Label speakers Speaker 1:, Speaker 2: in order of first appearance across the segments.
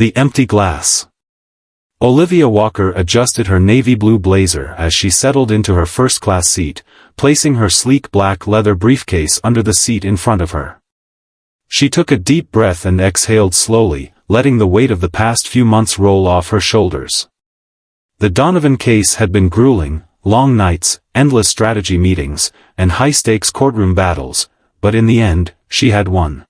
Speaker 1: The empty glass. Olivia Walker adjusted her navy blue blazer as she settled into her first-class seat, placing her sleek black leather briefcase under the seat in front of her. She took a deep breath and exhaled slowly, letting the weight of the past few months roll off her shoulders. The Donovan case had been grueling, long nights, endless strategy meetings, and high-stakes courtroom battles, but in the end, she had won.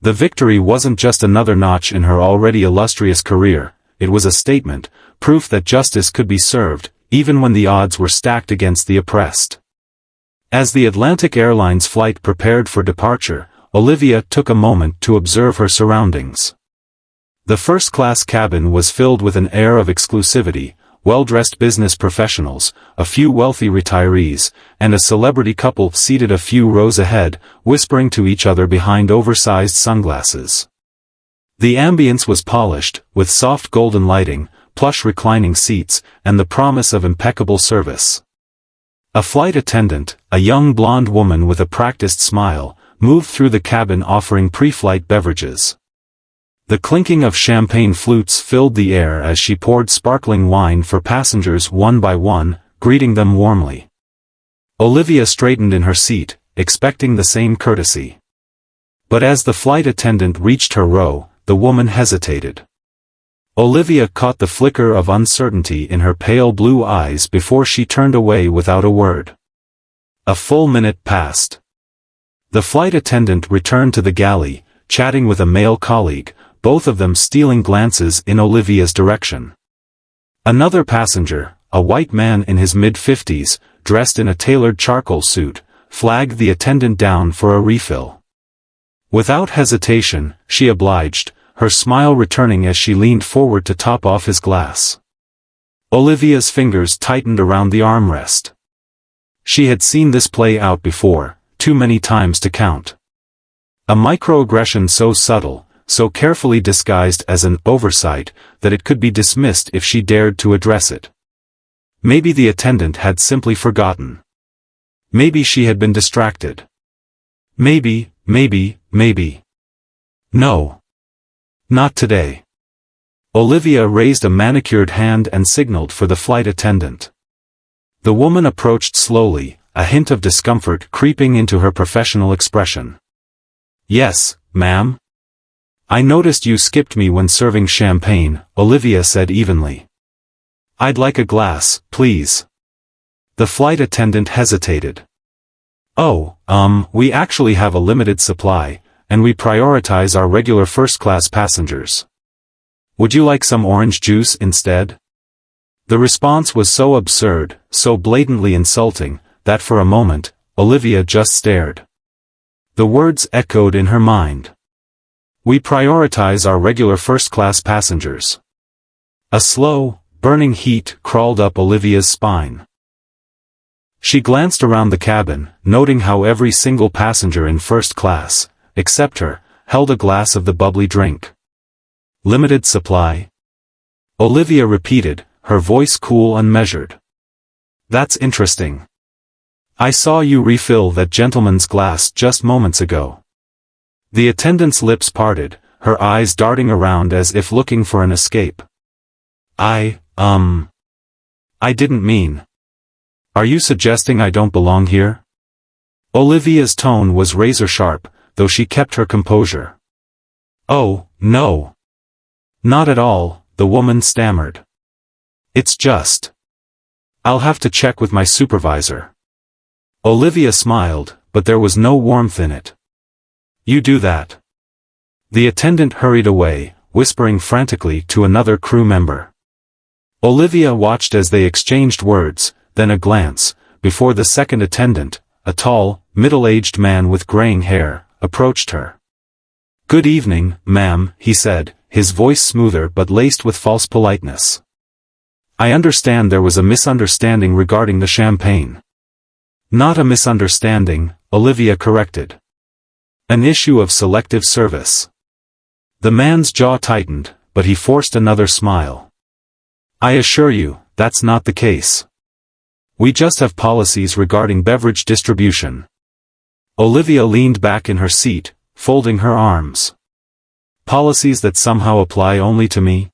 Speaker 1: The victory wasn't just another notch in her already illustrious career, it was a statement, proof that justice could be served, even when the odds were stacked against the oppressed. As the Atlantic Airlines flight prepared for departure, Olivia took a moment to observe her surroundings. The first-class cabin was filled with an air of exclusivity, well-dressed business professionals, a few wealthy retirees, and a celebrity couple seated a few rows ahead, whispering to each other behind oversized sunglasses. The ambience was polished, with soft golden lighting, plush reclining seats, and the promise of impeccable service. A flight attendant, a young blonde woman with a practiced smile, moved through the cabin offering pre-flight beverages. The clinking of champagne flutes filled the air as she poured sparkling wine for passengers one by one, greeting them warmly. Olivia straightened in her seat, expecting the same courtesy. But as the flight attendant reached her row, the woman hesitated. Olivia caught the flicker of uncertainty in her pale blue eyes before she turned away without a word. A full minute passed. The flight attendant returned to the galley, chatting with a male colleague, both of them stealing glances in Olivia's direction. Another passenger, a white man in his mid-50s, dressed in a tailored charcoal suit, flagged the attendant down for a refill. Without hesitation, she obliged, her smile returning as she leaned forward to top off his glass. Olivia's fingers tightened around the armrest. She had seen this play out before, too many times to count. A microaggression so subtle, so carefully disguised as an oversight, that it could be dismissed if she dared to address it. Maybe the attendant had simply forgotten. Maybe she had been distracted. Maybe. No. Not today. Olivia raised a manicured hand and signaled for the flight attendant. The woman approached slowly, a hint of discomfort creeping into her professional expression. "Yes, ma'am." "I noticed you skipped me when serving champagne," Olivia said evenly. "I'd like a glass, please." The flight attendant hesitated. "Oh, we actually have a limited supply, and we prioritize our regular first-class passengers. Would you like some orange juice instead?" The response was so absurd, so blatantly insulting, that for a moment, Olivia just stared. The words echoed in her mind. "We prioritize our regular first-class passengers." A slow, burning heat crawled up Olivia's spine. She glanced around the cabin, noting how every single passenger in first class, except her, held a glass of the bubbly drink. "Limited supply?" Olivia repeated, her voice cool and measured. "That's interesting. I saw you refill that gentleman's glass just moments ago." The attendant's lips parted, her eyes darting around as if looking for an escape. I didn't mean. Are you suggesting I don't belong here?" Olivia's tone was razor-sharp, though she kept her composure. "Oh, no. Not at all," the woman stammered. "It's just. I'll have to check with my supervisor." Olivia smiled, but there was no warmth in it. "You do that." The attendant hurried away, whispering frantically to another crew member. Olivia watched as they exchanged words, then a glance, before the second attendant, a tall, middle-aged man with graying hair, approached her. "Good evening, ma'am," he said, his voice smoother but laced with false politeness. "I understand there was a misunderstanding regarding the champagne." "Not a misunderstanding," Olivia corrected. "An issue of selective service." The man's jaw tightened, but he forced another smile. "I assure you, that's not the case. We just have policies regarding beverage distribution." Olivia leaned back in her seat, folding her arms. Policies that somehow apply only to me?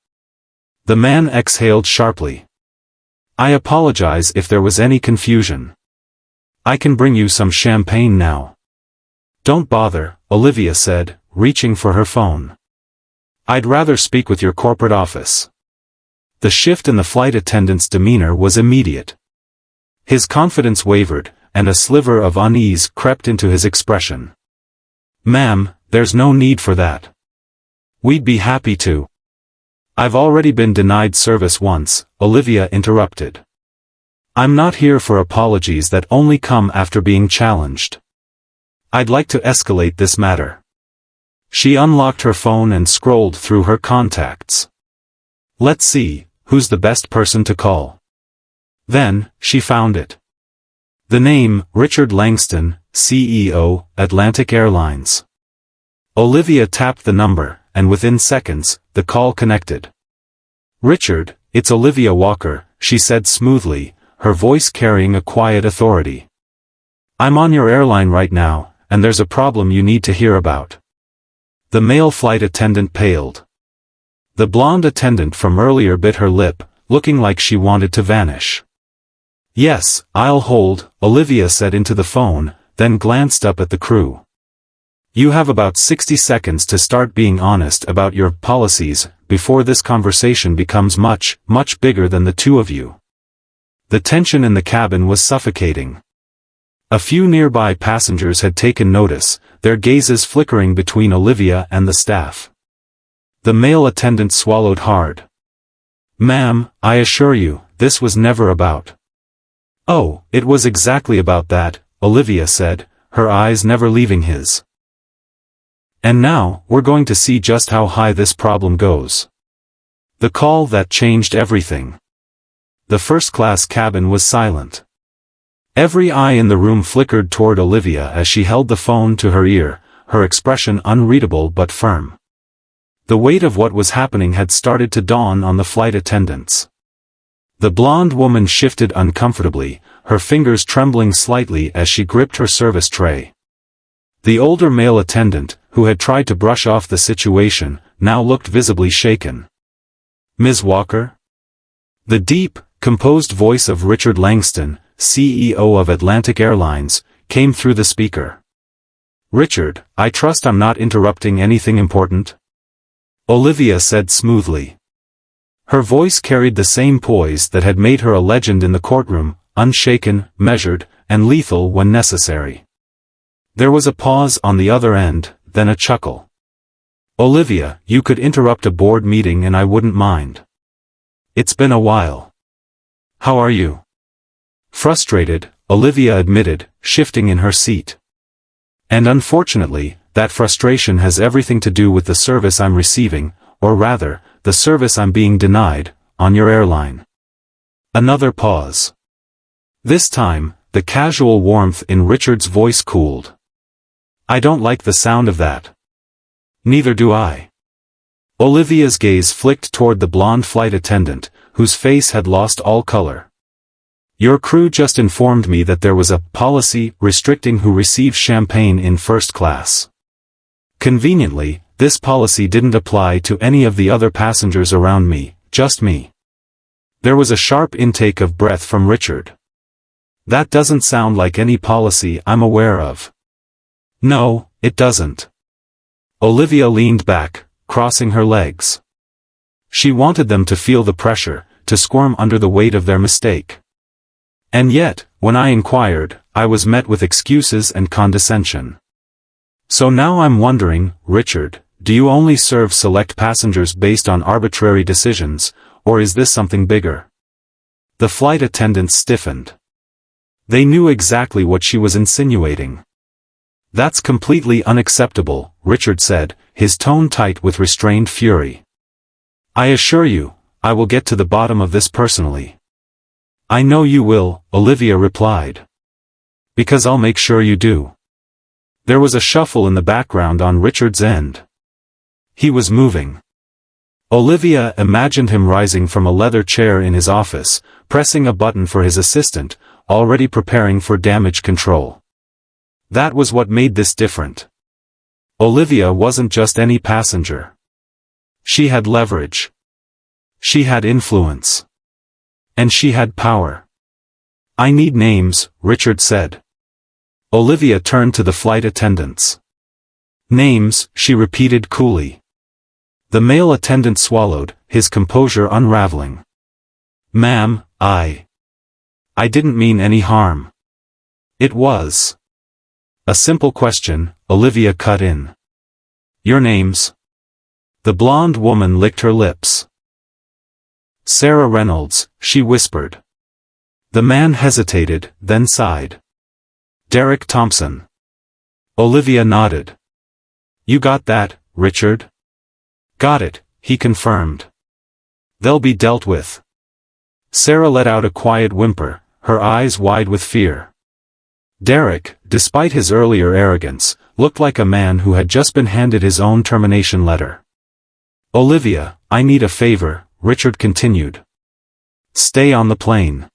Speaker 1: The man exhaled sharply. I apologize if there was any confusion. I can bring you some champagne now. Don't bother, Olivia said, reaching for her phone. I'd rather speak with your corporate office. The shift in the flight attendant's demeanor was immediate. His confidence wavered, and a sliver of unease crept into his expression. Ma'am, there's no need for that. We'd be happy to. I've already been denied service once, Olivia interrupted. I'm not here for apologies that only come after being challenged. I'd like to escalate this matter. She unlocked her phone and scrolled through her contacts. Let's see, who's the best person to call? Then, she found it. The name, Richard Langston, CEO, Atlantic Airlines. Olivia tapped the number, and within seconds, the call connected. Richard, it's Olivia Walker, she said smoothly, her voice carrying a quiet authority. I'm on your airline right now, and there's a problem you need to hear about. The male flight attendant paled. The blonde attendant from earlier bit her lip, looking like she wanted to vanish. Yes, I'll hold, Olivia said into the phone, then glanced up at the crew. You have about 60 seconds to start being honest about your policies, before this conversation becomes much, much bigger than the two of you. The tension in the cabin was suffocating. A few nearby passengers had taken notice, their gazes flickering between Olivia and the staff. The male attendant swallowed hard. Ma'am, I assure you, this was never about. Oh, it was exactly about that, Olivia said, her eyes never leaving his. And now, we're going to see just how high this problem goes. The call that changed everything. The first-class cabin was silent. Every eye in the room flickered toward Olivia as she held the phone to her ear, her expression unreadable but firm. The weight of what was happening had started to dawn on the flight attendants. The blonde woman shifted uncomfortably, her fingers trembling slightly as she gripped her service tray. The older male attendant, who had tried to brush off the situation, now looked visibly shaken. Ms. Walker? The deep, composed voice of Richard Langston, CEO of Atlantic Airlines, came through the speaker. Richard, I trust I'm not interrupting anything important? Olivia said smoothly. Her voice carried the same poise that had made her a legend in the courtroom, unshaken, measured, and lethal when necessary. There was a pause on the other end, then a chuckle. Olivia, you could interrupt a board meeting and I wouldn't mind. It's been a while. How are you? Frustrated, Olivia admitted, shifting in her seat. And unfortunately, that frustration has everything to do with the service I'm receiving, or rather, the service I'm being denied, on your airline. Another pause. This time, the casual warmth in Richard's voice cooled. I don't like the sound of that. Neither do I. Olivia's gaze flicked toward the blonde flight attendant, whose face had lost all color. Your crew just informed me that there was a policy restricting who receives champagne in first class. Conveniently, this policy didn't apply to any of the other passengers around me, just me. There was a sharp intake of breath from Richard. That doesn't sound like any policy I'm aware of. No, it doesn't. Olivia leaned back, crossing her legs. She wanted them to feel the pressure, to squirm under the weight of their mistake. And yet, when I inquired, I was met with excuses and condescension. So now I'm wondering, Richard, do you only serve select passengers based on arbitrary decisions, or is this something bigger? The flight attendants stiffened. They knew exactly what she was insinuating. That's completely unacceptable, Richard said, his tone tight with restrained fury. I assure you, I will get to the bottom of this personally. I know you will, Olivia replied. Because I'll make sure you do. There was a shuffle in the background on Richard's end. He was moving. Olivia imagined him rising from a leather chair in his office, pressing a button for his assistant, already preparing for damage control. That was what made this different. Olivia wasn't just any passenger. She had leverage. She had influence. And she had power. "I need names," Richard said. Olivia turned to the flight attendants. "Names," she repeated coolly. The male attendant swallowed, his composure unraveling. "Ma'am, I didn't mean any harm. It was a simple question," Olivia cut in. "Your names?" The blonde woman licked her lips. "Sarah Reynolds," she whispered. The man hesitated, then sighed. "Derek Thompson." Olivia nodded. "You got that, Richard?" "Got it," he confirmed. "They'll be dealt with." Sarah let out a quiet whimper, her eyes wide with fear. Derek, despite his earlier arrogance, looked like a man who had just been handed his own termination letter. "Olivia, I need a favor," Richard continued. "Stay on the plane.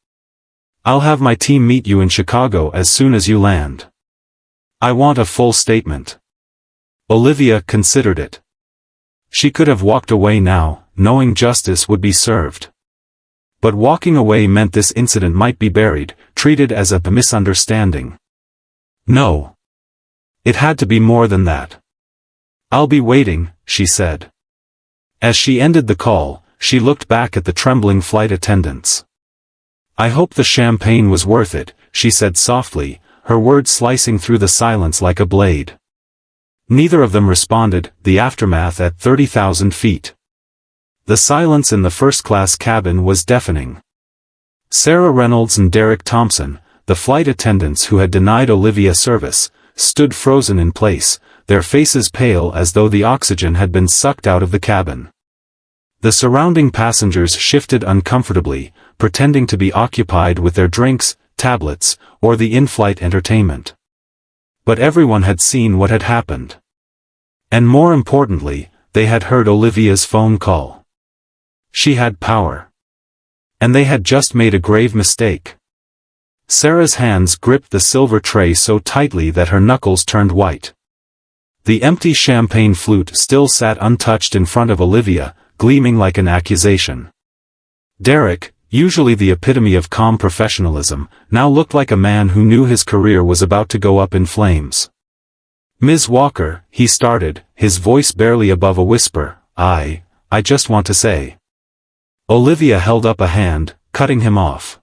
Speaker 1: I'll have my team meet you in Chicago as soon as you land. I want a full statement." Olivia considered it. She could have walked away now, knowing justice would be served. But walking away meant this incident might be buried, treated as a misunderstanding. No. It had to be more than that. "I'll be waiting," she said. As she ended the call, she looked back at the trembling flight attendants. "I hope the champagne was worth it," she said softly, her words slicing through the silence like a blade. Neither of them responded, the aftermath at 30,000 feet. The silence in the first-class cabin was deafening. Sarah Reynolds and Derek Thompson, the flight attendants who had denied Olivia service, stood frozen in place, their faces pale as though the oxygen had been sucked out of the cabin. The surrounding passengers shifted uncomfortably, pretending to be occupied with their drinks, tablets, or the in-flight entertainment. But everyone had seen what had happened. And more importantly, they had heard Olivia's phone call. She had power. And they had just made a grave mistake. Sarah's hands gripped the silver tray so tightly that her knuckles turned white. The empty champagne flute still sat untouched in front of Olivia, gleaming like an accusation. Derek, usually the epitome of calm professionalism, now looked like a man who knew his career was about to go up in flames. "Ms. Walker," he started, his voice barely above a whisper, I just want to say." Olivia held up a hand, cutting him off.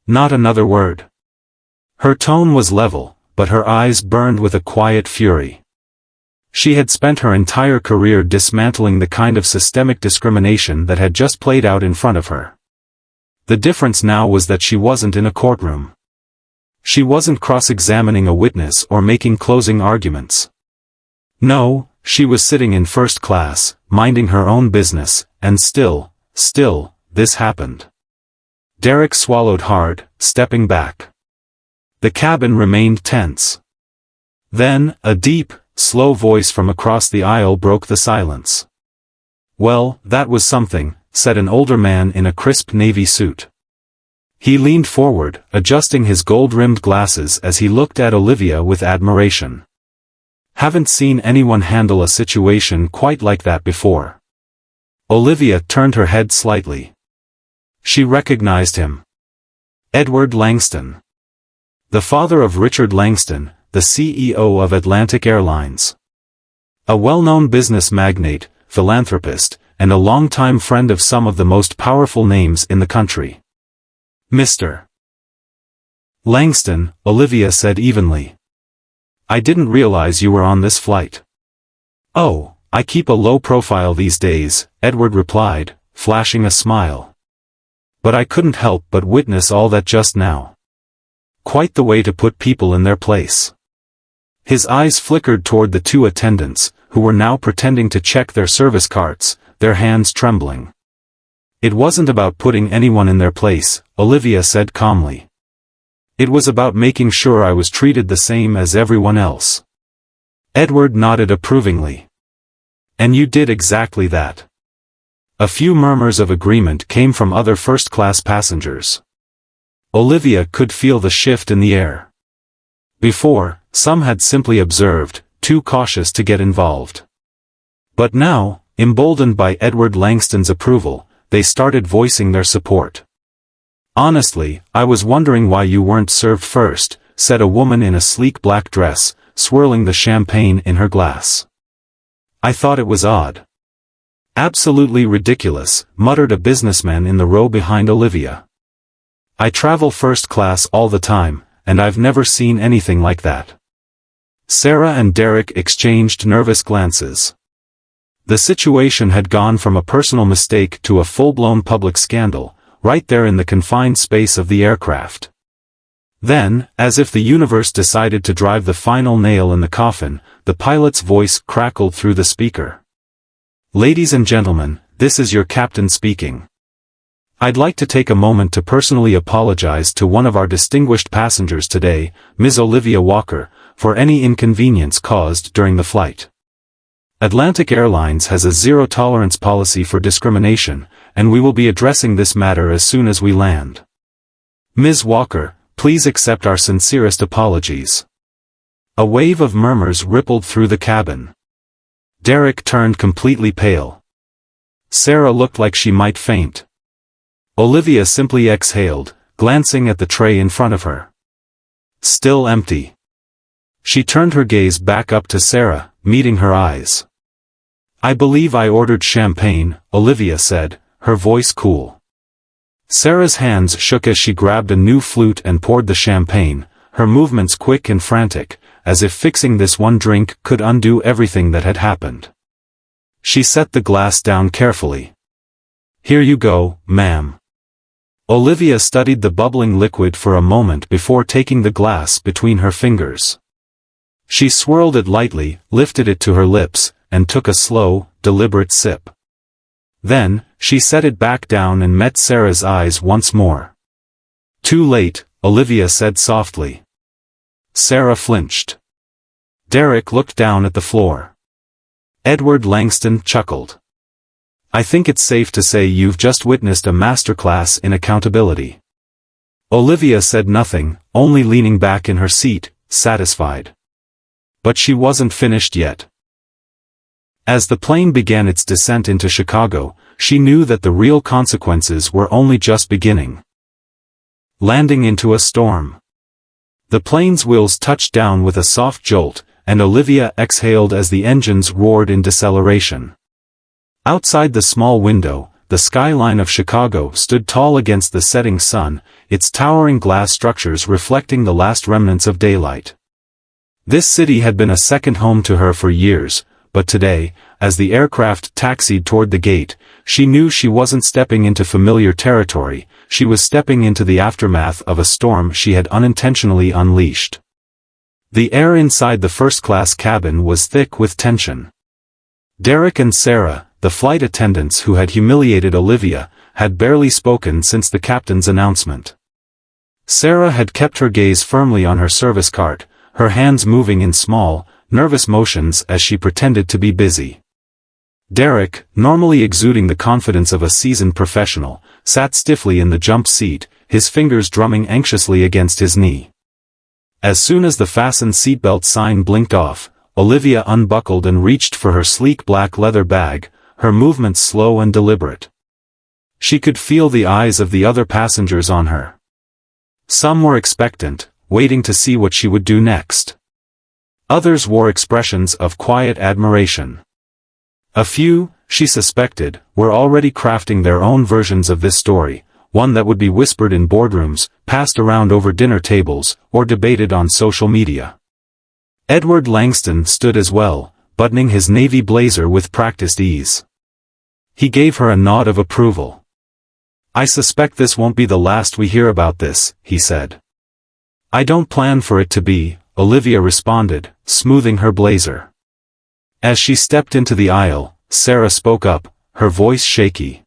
Speaker 1: "Not another word." Her tone was level, but her eyes burned with a quiet fury. She had spent her entire career dismantling the kind of systemic discrimination that had just played out in front of her. The difference now was that she wasn't in a courtroom. She wasn't cross-examining a witness or making closing arguments. No, she was sitting in first class, minding her own business, and still, this happened. Derek swallowed hard, stepping back. The cabin remained tense. Then, a deep, slow voice from across the aisle broke the silence. "Well, that was something," said an older man in a crisp navy suit. He leaned forward, adjusting his gold-rimmed glasses as he looked at Olivia with admiration. "Haven't seen anyone handle a situation quite like that before." Olivia turned her head slightly. She recognized him. Edward Langston. The father of Richard Langston, the CEO of Atlantic Airlines. A well-known business magnate, philanthropist, and a longtime friend of some of the most powerful names in the country. "Mr. Langston," Olivia said evenly. "I didn't realize you were on this flight." "Oh, I keep a low profile these days," Edward replied, flashing a smile. "But I couldn't help but witness all that just now. Quite the way to put people in their place." His eyes flickered toward the two attendants, who were now pretending to check their service carts, their hands trembling. "It wasn't about putting anyone in their place," Olivia said calmly. "It was about making sure I was treated the same as everyone else." Edward nodded approvingly. "And you did exactly that." A few murmurs of agreement came from other first-class passengers. Olivia could feel the shift in the air. Before, some had simply observed, too cautious to get involved. But now, Emboldened by Edward Langston's approval, they started voicing their support. "Honestly, I was wondering why you weren't served first," said a woman in a sleek black dress, swirling the champagne in her glass. "I thought it was odd." "Absolutely ridiculous," muttered a businessman in the row behind Olivia. "I travel first class all the time, and I've never seen anything like that." Sarah and Derek exchanged nervous glances. The situation had gone from a personal mistake to a full-blown public scandal, right there in the confined space of the aircraft. Then, as if the universe decided to drive the final nail in the coffin, the pilot's voice crackled through the speaker. "Ladies and gentlemen, this is your captain speaking. I'd like to take a moment to personally apologize to one of our distinguished passengers today, Ms. Olivia Walker, for any inconvenience caused during the flight. Atlantic Airlines has a zero-tolerance policy for discrimination, and we will be addressing this matter as soon as we land. Ms. Walker, please accept our sincerest apologies." A wave of murmurs rippled through the cabin. Derek turned completely pale. Sarah looked like she might faint. Olivia simply exhaled, glancing at the tray in front of her. Still empty. She turned her gaze back up to Sarah, meeting her eyes. "I believe I ordered champagne," Olivia said, her voice cool. Sarah's hands shook as she grabbed a new flute and poured the champagne, her movements quick and frantic, as if fixing this one drink could undo everything that had happened. She set the glass down carefully. "Here you go, ma'am." Olivia studied the bubbling liquid for a moment before taking the glass between her fingers. She swirled it lightly, lifted it to her lips, and took a slow, deliberate sip. Then, she set it back down and met Sarah's eyes once more. "Too late," Olivia said softly. Sarah flinched. Derek looked down at the floor. Edward Langston chuckled. "I think it's safe to say you've just witnessed a masterclass in accountability." Olivia said nothing, only leaning back in her seat, satisfied. But she wasn't finished yet. As the plane began its descent into Chicago, she knew that the real consequences were only just beginning. Landing into a storm. The plane's wheels touched down with a soft jolt, and Olivia exhaled as the engines roared in deceleration. Outside the small window, the skyline of Chicago stood tall against the setting sun, its towering glass structures reflecting the last remnants of daylight. This city had been a second home to her for years, but today, as the aircraft taxied toward the gate, she knew she wasn't stepping into familiar territory, she was stepping into the aftermath of a storm she had unintentionally unleashed. The air inside the first-class cabin was thick with tension. Derek and Sarah, the flight attendants who had humiliated Olivia, had barely spoken since the captain's announcement. Sarah had kept her gaze firmly on her service cart, her hands moving in small, nervous motions as she pretended to be busy. Derek, normally exuding the confidence of a seasoned professional, sat stiffly in the jump seat, his fingers drumming anxiously against his knee. As soon as the fasten seatbelt sign blinked off, Olivia unbuckled and reached for her sleek black leather bag, her movements slow and deliberate. She could feel the eyes of the other passengers on her. Some were expectant, waiting to see what she would do next. Others wore expressions of quiet admiration. A few, she suspected, were already crafting their own versions of this story, one that would be whispered in boardrooms, passed around over dinner tables, or debated on social media. Edward Langston stood as well, buttoning his navy blazer with practiced ease. He gave her a nod of approval. "I suspect this won't be the last we hear about this," he said. "I don't plan for it to be," Olivia responded, smoothing her blazer. As she stepped into the aisle, Sarah spoke up, her voice shaky.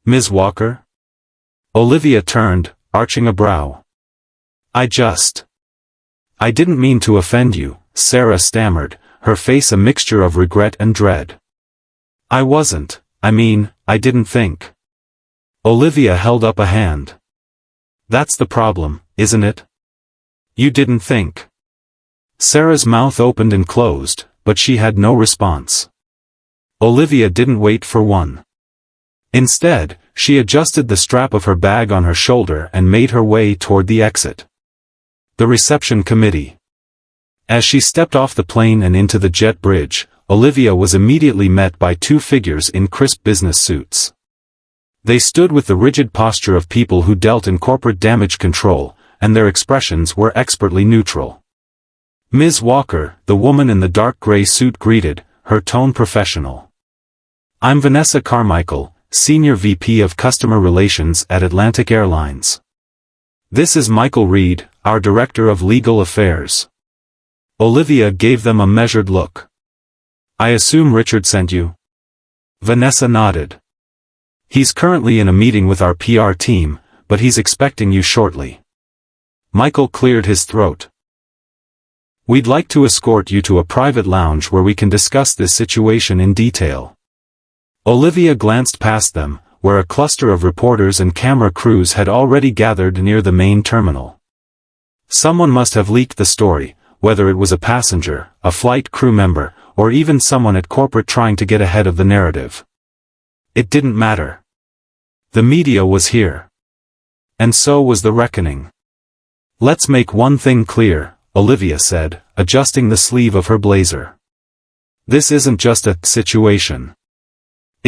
Speaker 1: "Ms. Walker?" Olivia turned, arching a brow. I didn't mean to offend you," Sarah stammered, her face a mixture of regret and dread. I didn't think." Olivia held up a hand. "That's the problem, isn't it? You didn't think." Sarah's mouth opened and closed, but she had no response. Olivia didn't wait for one. Instead, she adjusted the strap of her bag on her shoulder and made her way toward the exit. The reception committee. As she stepped off the plane and into the jet bridge, Olivia was immediately met by two figures in crisp business suits. They stood with the rigid posture of people who dealt in corporate damage control, and their expressions were expertly neutral. Ms. Walker, the woman in the dark gray suit, greeted, her tone professional. "I'm Vanessa Carmichael, Senior VP of Customer Relations at Atlantic Airlines. This is Michael Reed, our Director of Legal Affairs." Olivia gave them a measured look. "I assume Richard sent you?" Vanessa nodded. "He's currently in a meeting with our PR team, but he's expecting you shortly." Michael cleared his throat. "We'd like to escort you to a private lounge where we can discuss this situation in detail." Olivia glanced past them, where a cluster of reporters and camera crews had already gathered near the main terminal. Someone must have leaked the story, whether it was a passenger, a flight crew member, or even someone at corporate trying to get ahead of the narrative. It didn't matter. The media was here. And so was the reckoning. "Let's make one thing clear," Olivia said, adjusting the sleeve of her blazer. "This isn't just a situation.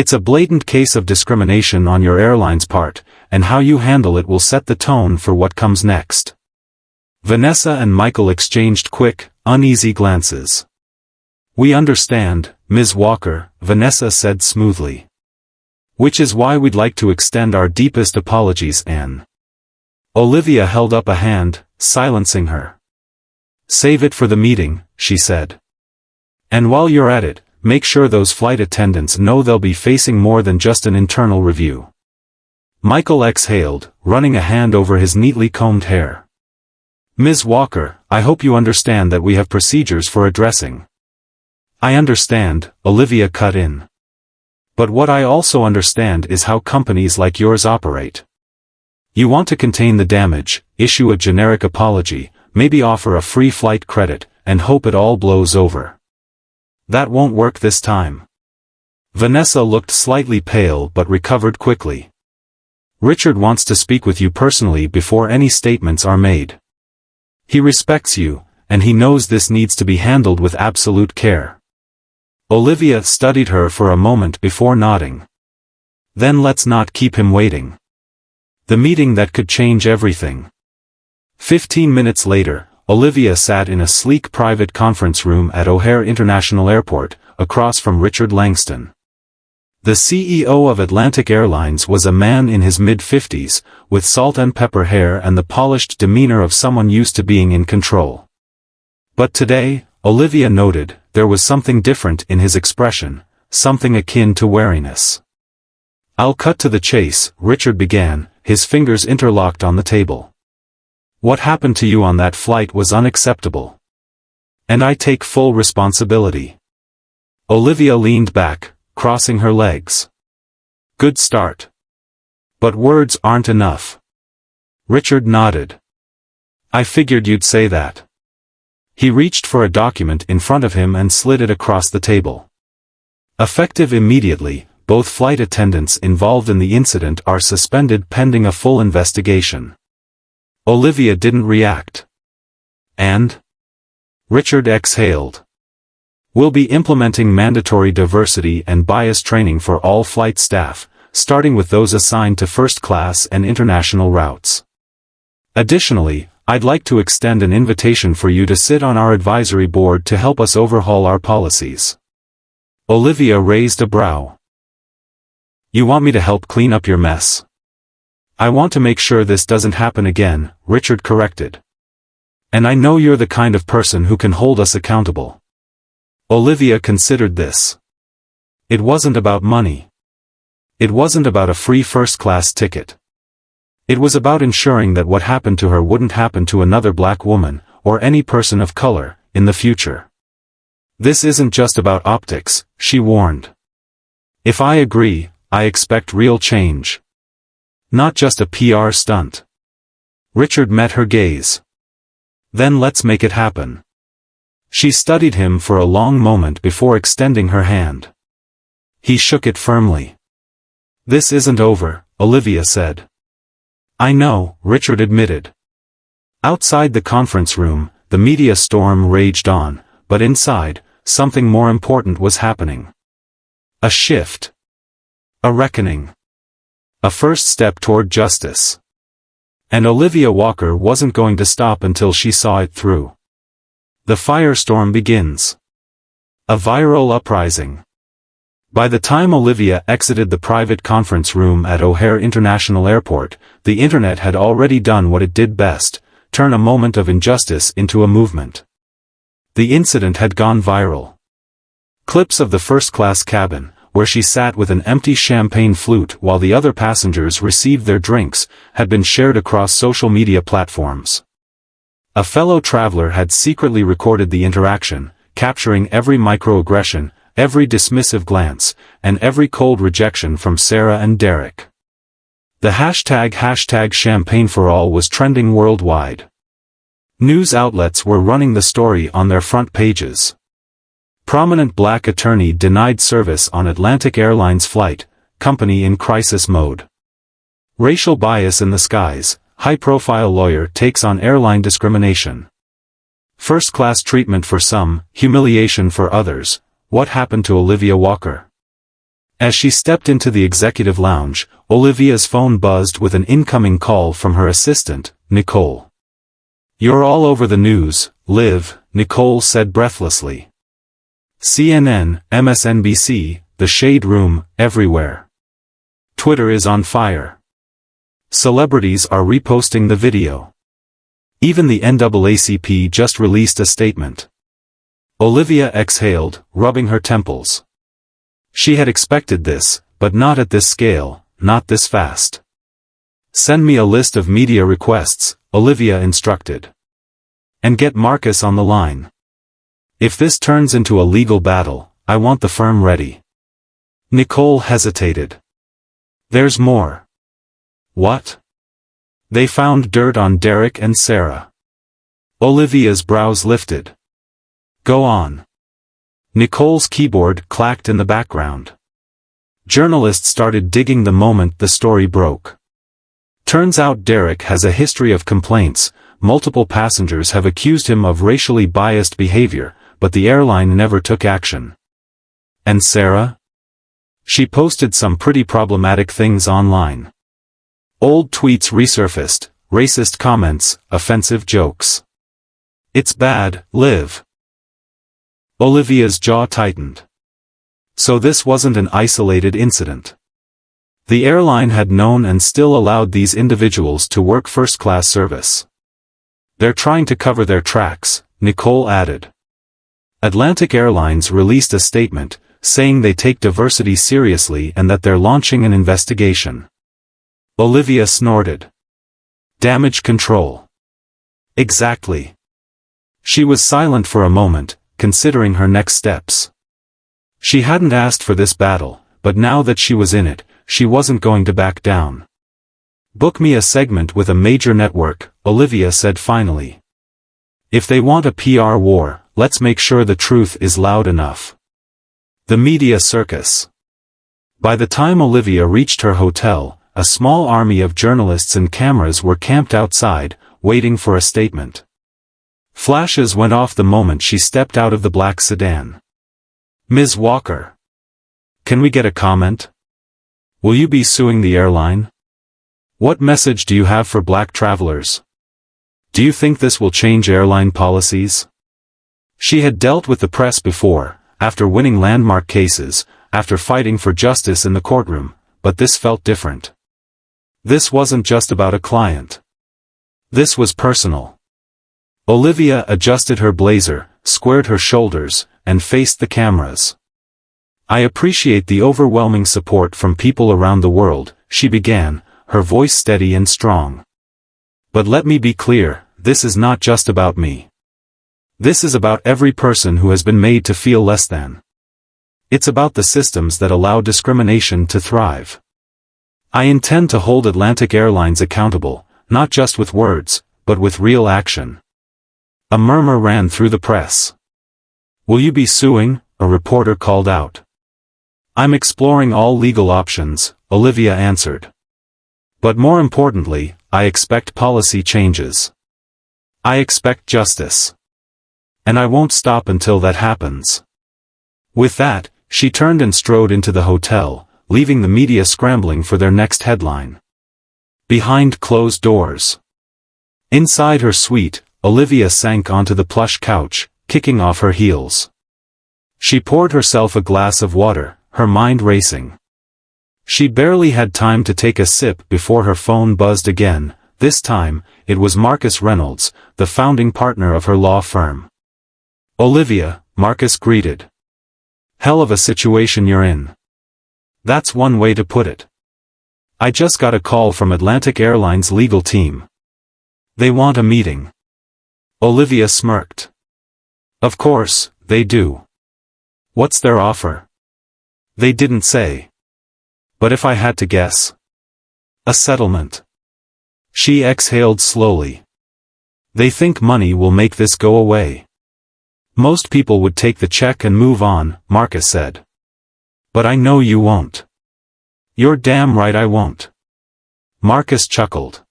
Speaker 1: It's a blatant case of discrimination on your airline's part, and how you handle it will set the tone for what comes next." Vanessa and Michael exchanged quick, uneasy glances. "We understand, Ms. Walker," Vanessa said smoothly. "Which is why we'd like to extend our deepest apologies, Anne." Olivia held up a hand, silencing her. "Save it for the meeting," she said. "And while you're at it, make sure those flight attendants know they'll be facing more than just an internal review." Michael exhaled, running a hand over his neatly combed hair. "Ms. Walker, I hope you understand that we have procedures for addressing." "I understand," Olivia cut in. "But what I also understand is how companies like yours operate. You want to contain the damage, issue a generic apology, maybe offer a free flight credit, and hope it all blows over. That won't work this time." Vanessa looked slightly pale but recovered quickly. "Richard wants to speak with you personally before any statements are made. He respects you, and he knows this needs to be handled with absolute care." Olivia studied her for a moment before nodding. "Then let's not keep him waiting. The meeting that could change everything." 15 minutes later, Olivia sat in a sleek private conference room at O'Hare International Airport, across from Richard Langston. The CEO of Atlantic Airlines was a man in his mid-50s, with salt and pepper hair and the polished demeanor of someone used to being in control. But today, Olivia noted, there was something different in his expression, something akin to wariness. "I'll cut to the chase," Richard began, his fingers interlocked on the table. "What happened to you on that flight was unacceptable. And I take full responsibility." Olivia leaned back, crossing her legs. "Good start. But words aren't enough." Richard nodded. "I figured you'd say that." He reached for a document in front of him and slid it across the table. "Effective immediately, both flight attendants involved in the incident are suspended pending a full investigation." Olivia didn't react. "And?" Richard exhaled. "We'll be implementing mandatory diversity and bias training for all flight staff, starting with those assigned to first class and international routes. Additionally, I'd like to extend an invitation for you to sit on our advisory board to help us overhaul our policies." Olivia raised a brow. "You want me to help clean up your mess?" "I want to make sure this doesn't happen again," Richard corrected. "And I know you're the kind of person who can hold us accountable." Olivia considered this. It wasn't about money. It wasn't about a free first-class ticket. It was about ensuring that what happened to her wouldn't happen to another black woman, or any person of color, in the future. "This isn't just about optics," she warned. "If I agree, I expect real change. Not just a PR stunt." Richard met her gaze. "Then let's make it happen." She studied him for a long moment before extending her hand. He shook it firmly. "This isn't over," Olivia said. "I know," Richard admitted. Outside the conference room, the media storm raged on, but inside, something more important was happening. A shift. A reckoning. A first step toward justice. And Olivia Walker wasn't going to stop until she saw it through. The firestorm begins. A viral uprising. By the time Olivia exited the private conference room at O'Hare International Airport, the internet had already done what it did best, turn a moment of injustice into a movement. The incident had gone viral. Clips of the first-class cabin, where she sat with an empty champagne flute while the other passengers received their drinks, had been shared across social media platforms. A fellow traveler had secretly recorded the interaction, capturing every microaggression, every dismissive glance, and every cold rejection from Sarah and Derek. The hashtag #ChampagneForAll was trending worldwide. News outlets were running the story on their front pages. Prominent black attorney denied service on Atlantic Airlines flight, company in crisis mode. Racial bias in the skies, high-profile lawyer takes on airline discrimination. First-class treatment for some, humiliation for others. What happened to Olivia Walker? As she stepped into the executive lounge, Olivia's phone buzzed with an incoming call from her assistant, Nicole. "You're all over the news, Liv," Nicole said breathlessly. CNN, MSNBC, The Shade Room, everywhere. Twitter is on fire. Celebrities are reposting the video. Even the NAACP just released a statement. Olivia exhaled, rubbing her temples. She had expected this, but not at this scale, not this fast. "Send me a list of media requests," Olivia instructed. "And get Marcus on the line. If this turns into a legal battle, I want the firm ready." Nicole hesitated. "There's more." "What?" "They found dirt on Derek and Sarah." Olivia's brows lifted. "Go on." Nicole's keyboard clacked in the background. Journalists started digging the moment the story broke. Turns out Derek has a history of complaints, multiple passengers have accused him of racially biased behavior, but the airline never took action. And Sarah? She posted some pretty problematic things online. Old tweets resurfaced, racist comments, offensive jokes. "It's bad, Liv." Olivia's jaw tightened. So this wasn't an isolated incident. The airline had known and still allowed these individuals to work first-class service. "They're trying to cover their tracks," Nicole added. Atlantic Airlines released a statement, saying they take diversity seriously and that they're launching an investigation. Olivia snorted. "Damage control." "Exactly." She was silent for a moment, considering her next steps. She hadn't asked for this battle, but now that she was in it, she wasn't going to back down. "Book me a segment with a major network," Olivia said finally. "If they want a PR war, let's make sure the truth is loud enough." The media circus. By the time Olivia reached her hotel, a small army of journalists and cameras were camped outside, waiting for a statement. Flashes went off the moment she stepped out of the black sedan. "Ms. Walker. Can we get a comment? Will you be suing the airline? What message do you have for black travelers? Do you think this will change airline policies?" She had dealt with the press before, after winning landmark cases, after fighting for justice in the courtroom, but this felt different. This wasn't just about a client. This was personal. Olivia adjusted her blazer, squared her shoulders, and faced the cameras. "I appreciate the overwhelming support from people around the world," she began, her voice steady and strong. "But let me be clear, this is not just about me. This is about every person who has been made to feel less than. It's about the systems that allow discrimination to thrive. I intend to hold Atlantic Airlines accountable, not just with words, but with real action." A murmur ran through the press. "Will you be suing?" a reporter called out. I'm exploring all legal options, Olivia answered. But more importantly, I expect policy changes. I expect justice. And I won't stop until that happens. With that, she turned and strode into the hotel, leaving the media scrambling for their next headline. Behind closed doors. Inside her suite, Olivia sank onto the plush couch, kicking off her heels. She poured herself a glass of water, her mind racing. She barely had time to take a sip before her phone buzzed again. This time, it was Marcus Reynolds, the founding partner of her law firm. "Olivia," Marcus greeted. "Hell of a situation you're in. That's one way to put it. I just got a call from Atlantic Airlines' legal team. They want a meeting." Olivia smirked. "Of course, they do. What's their offer?" "They didn't say. But if I had to guess. A settlement." She exhaled slowly. "They think money will make this go away. Most people would take the check and move on," Marcus said. "But I know you won't." "You're damn right I won't." Marcus chuckled.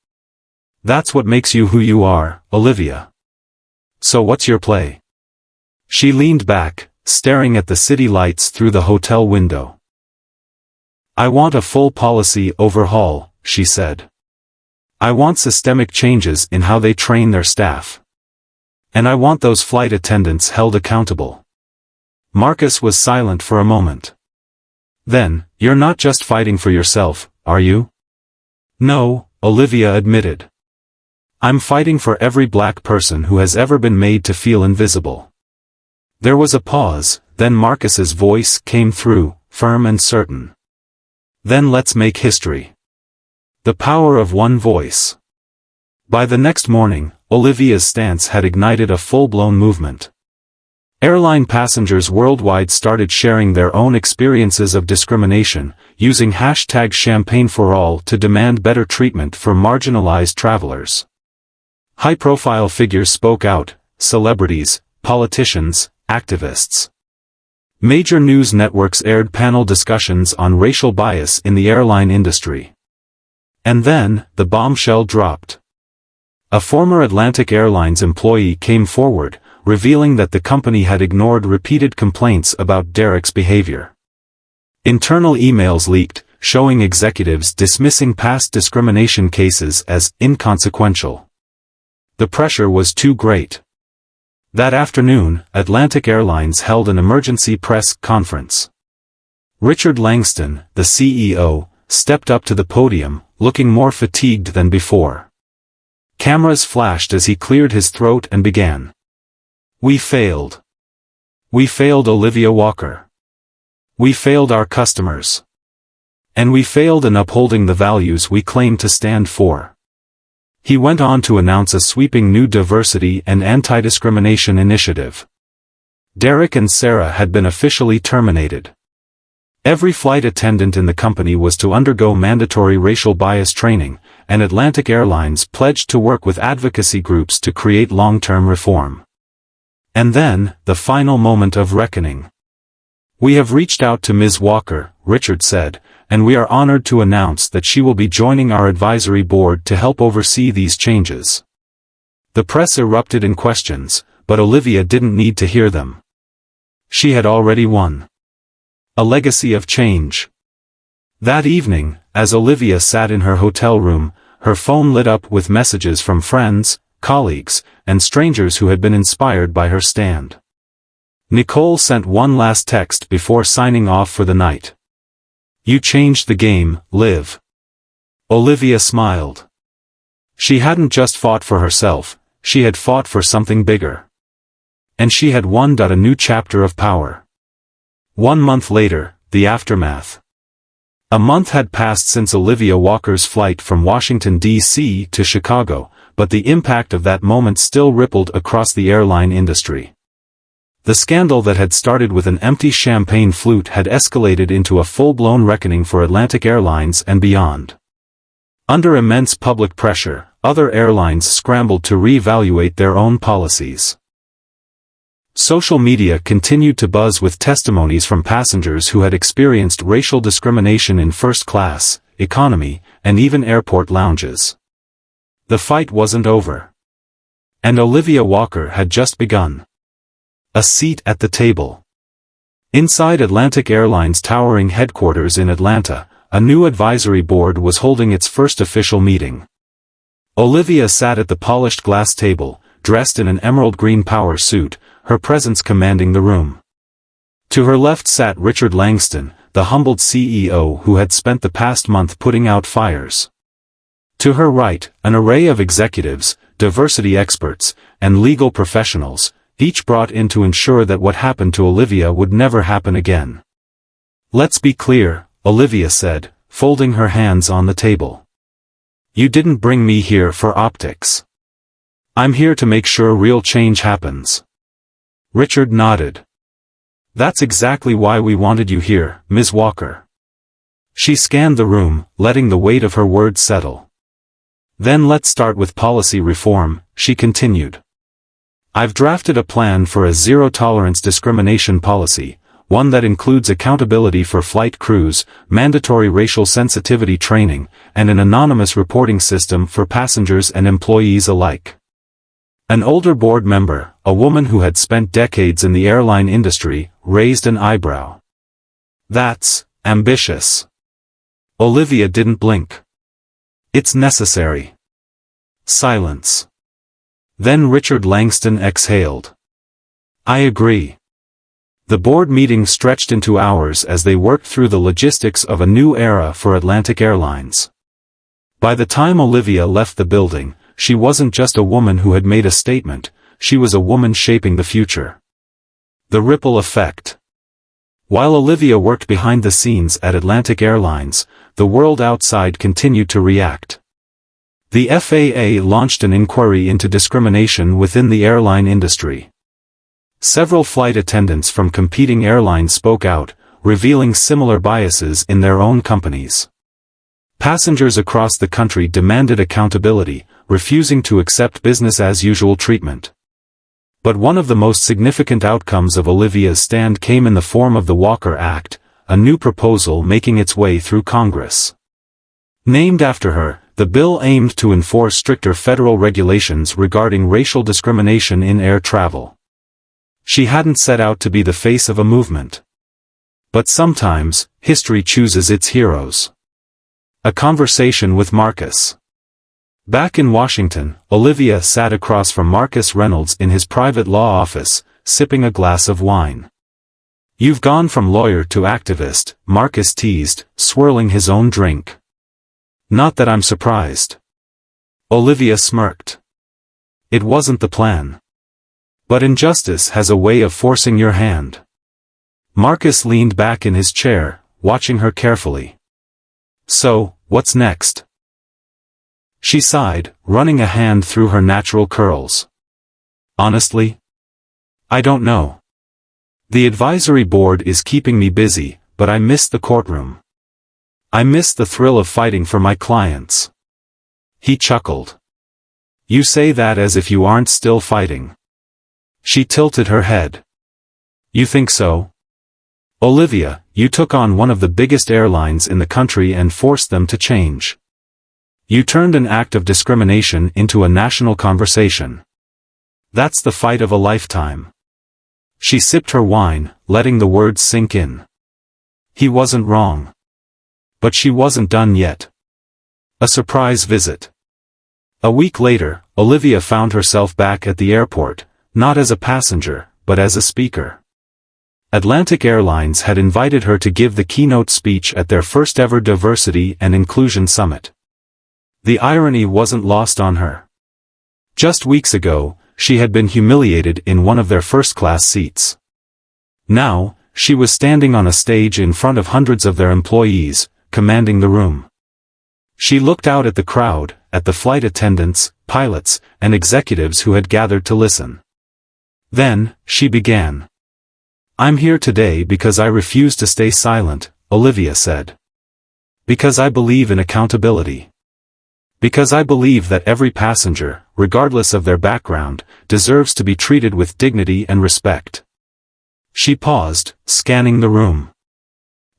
Speaker 1: "That's what makes you who you are, Olivia. So what's your play?" She leaned back, staring at the city lights through the hotel window. "I want a full policy overhaul," she said. "I want systemic changes in how they train their staff. And I want those flight attendants held accountable." Marcus was silent for a moment. "Then, you're not just fighting for yourself, are you?" "No," Olivia admitted. "I'm fighting for every black person who has ever been made to feel invisible." There was a pause, then Marcus's voice came through, firm and certain. "Then let's make history. The power of one voice." By the next morning, Olivia's stance had ignited a full-blown movement. Airline passengers worldwide started sharing their own experiences of discrimination, using #ChampagneForAll to demand better treatment for marginalized travelers. High-profile figures spoke out: celebrities, politicians, activists. Major news networks aired panel discussions on racial bias in the airline industry. And then, the bombshell dropped. A former Atlantic Airlines employee came forward, revealing that the company had ignored repeated complaints about Derek's behavior. Internal emails leaked, showing executives dismissing past discrimination cases as inconsequential. The pressure was too great. That afternoon, Atlantic Airlines held an emergency press conference. Richard Langston, the CEO, stepped up to the podium, looking more fatigued than before. Cameras flashed as he cleared his throat and began. "We failed. We failed Olivia Walker. We failed our customers. And we failed in upholding the values we claim to stand for." He went on to announce a sweeping new diversity and anti-discrimination initiative. Derek and Sarah had been officially terminated. Every flight attendant in the company was to undergo mandatory racial bias training, and Atlantic Airlines pledged to work with advocacy groups to create long-term reform. And then, the final moment of reckoning. "We have reached out to Ms. Walker," Richard said, "and we are honored to announce that she will be joining our advisory board to help oversee these changes." The press erupted in questions, but Olivia didn't need to hear them. She had already won. A legacy of change. That evening, as Olivia sat in her hotel room, her phone lit up with messages from friends, colleagues, and strangers who had been inspired by her stand. Nicole sent one last text before signing off for the night. "You changed the game, Liv." Olivia smiled. She hadn't just fought for herself, she had fought for something bigger. And she had won. A new chapter of power. 1 month later, the aftermath. A month had passed since Olivia Walker's flight from Washington, D.C. to Chicago, but the impact of that moment still rippled across the airline industry. The scandal that had started with an empty champagne flute had escalated into a full-blown reckoning for Atlantic Airlines and beyond. Under immense public pressure, other airlines scrambled to re-evaluate their own policies. Social media continued to buzz with testimonies from passengers who had experienced racial discrimination in first class, economy, and even airport lounges. The fight wasn't over. And Olivia Walker had just begun. A seat at the table. Inside Atlantic Airlines' towering headquarters in Atlanta, a new advisory board was holding its first official meeting. Olivia sat at the polished glass table, dressed in an emerald green power suit, her presence commanding the room. To her left sat Richard Langston, the humbled CEO who had spent the past month putting out fires. To her right, an array of executives, diversity experts, and legal professionals, each brought in to ensure that what happened to Olivia would never happen again. "Let's be clear," Olivia said, folding her hands on the table. "You didn't bring me here for optics. I'm here to make sure real change happens." Richard nodded. "That's exactly why we wanted you here, Ms. Walker." She scanned the room, letting the weight of her words settle. "Then let's start with policy reform," she continued. "I've drafted a plan for a zero-tolerance discrimination policy, one that includes accountability for flight crews, mandatory racial sensitivity training, and an anonymous reporting system for passengers and employees alike." An older board member, a woman who had spent decades in the airline industry, raised an eyebrow. "That's ambitious." Olivia didn't blink. "It's necessary." Silence. Then Richard Langston exhaled. "I agree." The board meeting stretched into hours as they worked through the logistics of a new era for Atlantic Airlines. By the time Olivia left the building, she wasn't just a woman who had made a statement, she was a woman shaping the future. The ripple effect. While Olivia worked behind the scenes at Atlantic Airlines, the world outside continued to react. The FAA launched an inquiry into discrimination within the airline industry. Several flight attendants from competing airlines spoke out, revealing similar biases in their own companies. Passengers across the country demanded accountability, refusing to accept business-as-usual treatment. But one of the most significant outcomes of Olivia's stand came in the form of the Walker Act, a new proposal making its way through Congress. Named after her, the bill aimed to enforce stricter federal regulations regarding racial discrimination in air travel. She hadn't set out to be the face of a movement. But sometimes, history chooses its heroes. A conversation with Marcus. Back in Washington, Olivia sat across from Marcus Reynolds in his private law office, sipping a glass of wine. "You've gone from lawyer to activist," Marcus teased, swirling his own drink. "Not that I'm surprised." Olivia smirked. "It wasn't the plan. But injustice has a way of forcing your hand." Marcus leaned back in his chair, watching her carefully. "So, what's next?" She sighed, running a hand through her natural curls. "Honestly? I don't know. The advisory board is keeping me busy, but I miss the courtroom. I miss the thrill of fighting for my clients." He chuckled. "You say that as if you aren't still fighting." She tilted her head. "You think so? Olivia, you took on one of the biggest airlines in the country and forced them to change. You turned an act of discrimination into a national conversation. That's the fight of a lifetime." She sipped her wine, letting the words sink in. He wasn't wrong. But she wasn't done yet. A surprise visit. A week later, Olivia found herself back at the airport, not as a passenger, but as a speaker. Atlantic Airlines had invited her to give the keynote speech at their first-ever Diversity and Inclusion Summit. The irony wasn't lost on her. Just weeks ago, she had been humiliated in one of their first-class seats. Now, she was standing on a stage in front of hundreds of their employees, commanding the room. She looked out at the crowd, at the flight attendants, pilots, and executives who had gathered to listen. Then, she began. "I'm here today because I refuse to stay silent," Olivia said. "Because I believe in accountability. Because I believe that every passenger, regardless of their background, deserves to be treated with dignity and respect. She paused, scanning the room.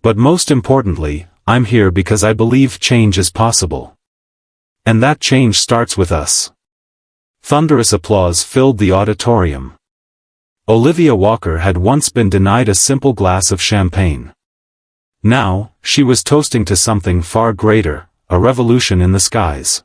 Speaker 1: But most importantly, I'm here because I believe change is possible. And that change starts with us. Thunderous applause filled the auditorium. Olivia Walker had once been denied a simple glass of champagne. Now, she was toasting to something far greater, a revolution in the skies.